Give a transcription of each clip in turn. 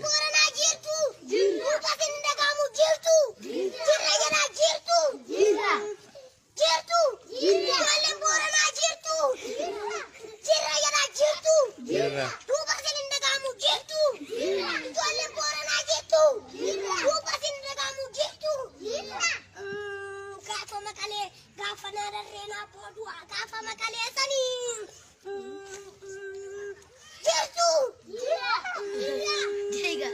Borana jirtu. Bukatin dagamu jirtu. Jirra jala jirtu. Jirtu. Ijoolleen Borana jirtu. Jirra jala jirtu. Bukatin dagamu jirtu. Ijoolleen Borana jirtu. Bukatin dagamu jirtu. Gaafa makalee gaafa naarreen abbooduu gaafa makalee sanii. Jirtu. Jega.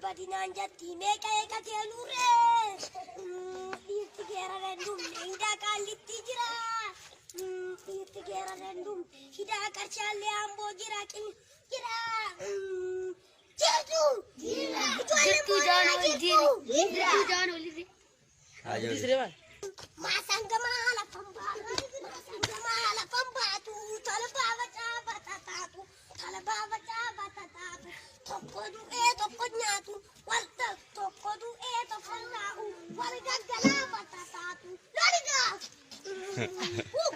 Badi nanjati meka eka telure. Itigera randum inda kaliti jira. Itigera randum hida karchale ambo jira kin jira. Jirtu. Jirtu jano jiri. Jirtu jano lidi. Ayo. Disrewan. Masangama la pamba. Masangama la pamba tu talaba baca batatu. Talaba baca batatu. Tokodu tokonyatu walta tokodu tokonau walga galaba tatatu loriga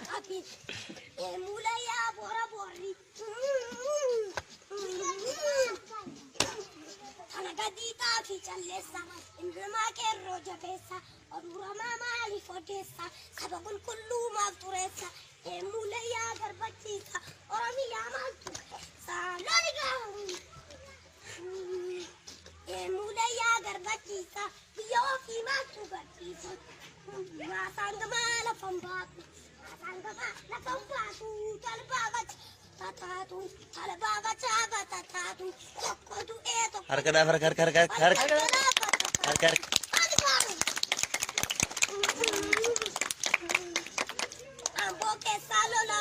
kapit mulaya bora bori tanagadita fichalesa indama ke roja besa odura mama ali fodesa sabakul kullu mafturesa mulaya garbachita orami yamaltu sa loriga mulaya garbachisa biyo fi matu garbachisa masangama la pambatu talbagat tatatu talbagat tatatu tokodu eto harka ambo ke salola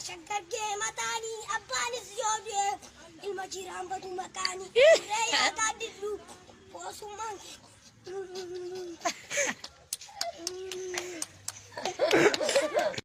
shakkar ge matani abbani ziyode ilmajiran badu makani reya gadidu posuman